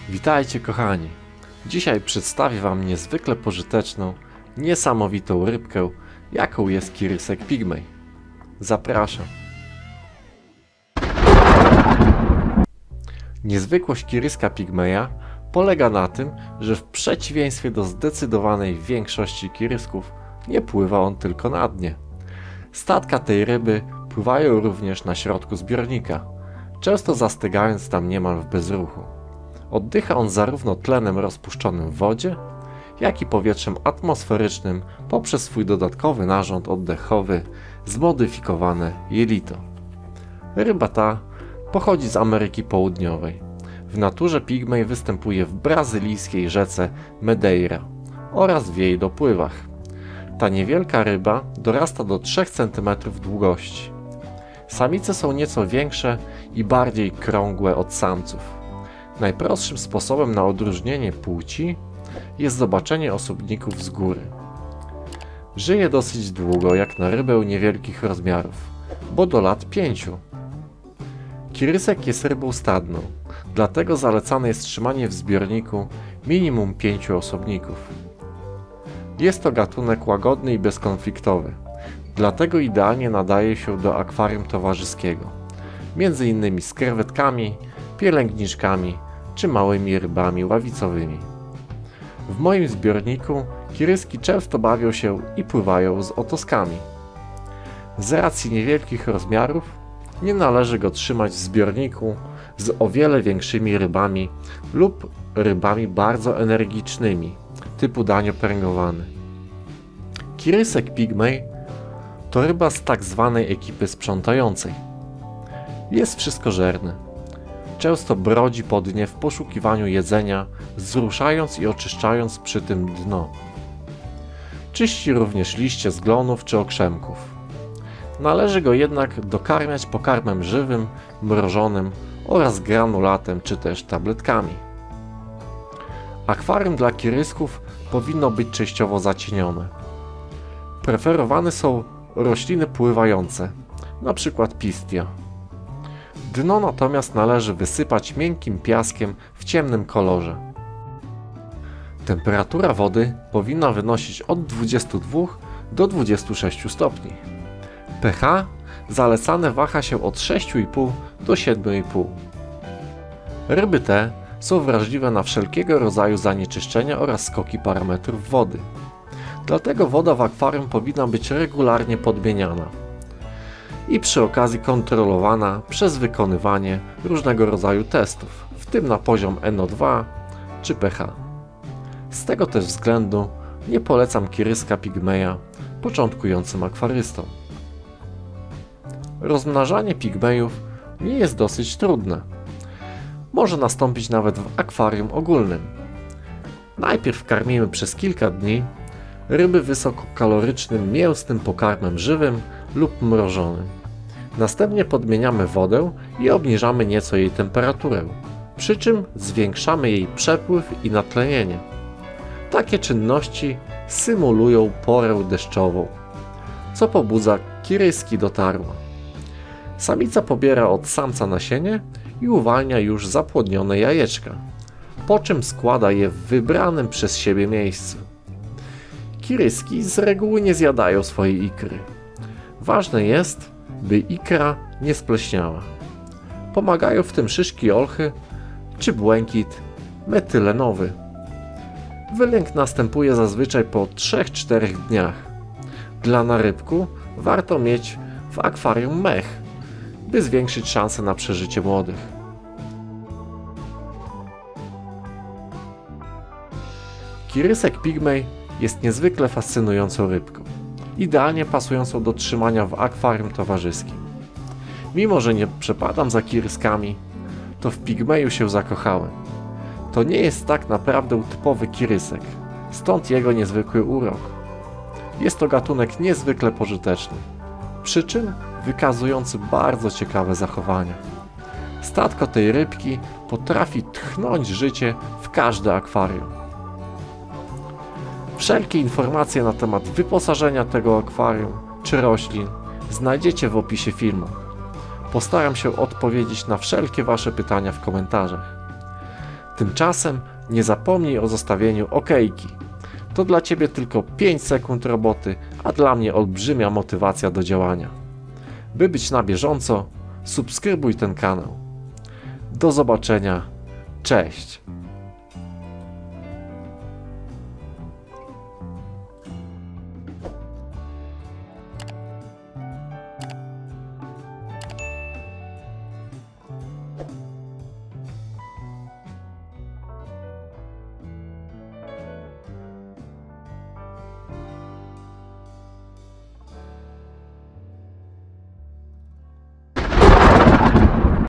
Witajcie kochani! Dzisiaj przedstawię Wam niezwykle pożyteczną, niesamowitą rybkę, jaką jest kirysek pigmej. Zapraszam! Niezwykłość kiryska pigmeja polega na tym, że w przeciwieństwie do zdecydowanej większości kirysków nie pływa on tylko na dnie. Statka tej ryby pływają również na środku zbiornika, często zastygając tam niemal w bezruchu. Oddycha on zarówno tlenem rozpuszczonym w wodzie, jak i powietrzem atmosferycznym poprzez swój dodatkowy narząd oddechowy, zmodyfikowane jelito. Ryba ta pochodzi z Ameryki Południowej. W naturze pigmej występuje w brazylijskiej rzece Medeira oraz w jej dopływach. Ta niewielka ryba dorasta do 3 cm długości. Samice są nieco większe i bardziej krągłe od samców. Najprostszym sposobem na odróżnienie płci jest zobaczenie osobników z góry. Żyje dosyć długo jak na rybę niewielkich rozmiarów, bo do lat 5. Kirysek jest rybą stadną, dlatego zalecane jest trzymanie w zbiorniku minimum 5 osobników. Jest to gatunek łagodny i bezkonfliktowy, dlatego idealnie nadaje się do akwarium towarzyskiego, między innymi z krewetkami, pielęgniczkami czy małymi rybami ławicowymi. W moim zbiorniku kiryski często bawią się i pływają z otoskami. Z racji niewielkich rozmiarów nie należy go trzymać w zbiorniku z o wiele większymi rybami lub rybami bardzo energicznymi, typu danio pręgowany. Kirysek pigmej to ryba z tak zwanej ekipy sprzątającej. Jest wszystkożerny. Często brodzi po dnie w poszukiwaniu jedzenia, zruszając i oczyszczając przy tym dno. Czyści również liście z glonów czy okrzemków. Należy go jednak dokarmiać pokarmem żywym, mrożonym oraz granulatem czy też tabletkami. Akwarium dla kirysków powinno być częściowo zacienione. Preferowane są rośliny pływające, np. pistia. Dno natomiast należy wysypać miękkim piaskiem w ciemnym kolorze. Temperatura wody powinna wynosić od 22 do 26 stopni. pH zalecane waha się od 6,5 do 7,5. Ryby te są wrażliwe na wszelkiego rodzaju zanieczyszczenia oraz skoki parametrów wody. Dlatego woda w akwarium powinna być regularnie podmieniana i przy okazji kontrolowana przez wykonywanie różnego rodzaju testów, w tym na poziom NO2 czy pH. Z tego też względu nie polecam kiryska pigmeja początkującym akwarystom. Rozmnażanie pigmejów nie jest dosyć trudne. Może nastąpić nawet w akwarium ogólnym. Najpierw karmimy przez kilka dni ryby wysokokalorycznym, mięsnym pokarmem żywym lub mrożonym. Następnie podmieniamy wodę i obniżamy nieco jej temperaturę, przy czym zwiększamy jej przepływ i natlenienie. Takie czynności symulują porę deszczową, co pobudza kiryski do tarła. Samica pobiera od samca nasienie i uwalnia już zapłodnione jajeczka, po czym składa je w wybranym przez siebie miejscu. Kiryski z reguły nie zjadają swojej ikry. Ważne jest, by ikra nie spleśniała. Pomagają w tym szyszki olchy czy błękit metylenowy. Wylęk następuje zazwyczaj po 3-4 dniach. Dla narybku warto mieć w akwarium mech, by zwiększyć szanse na przeżycie młodych. Kirysek pigmej jest niezwykle fascynującą rybką, idealnie pasującą do trzymania w akwarium towarzyskim. Mimo że nie przepadam za kiryskami, to w pigmeju się zakochałem. To nie jest tak naprawdę typowy kirysek, stąd jego niezwykły urok. Jest to gatunek niezwykle pożyteczny, przy czym wykazujący bardzo ciekawe zachowania. Statko tej rybki potrafi tchnąć życie w każde akwarium. Wszelkie informacje na temat wyposażenia tego akwarium czy roślin znajdziecie w opisie filmu. Postaram się odpowiedzieć na wszelkie Wasze pytania w komentarzach. Tymczasem nie zapomnij o zostawieniu okejki. To dla Ciebie tylko 5 sekund roboty, a dla mnie olbrzymia motywacja do działania. By być na bieżąco, subskrybuj ten kanał. Do zobaczenia. Cześć.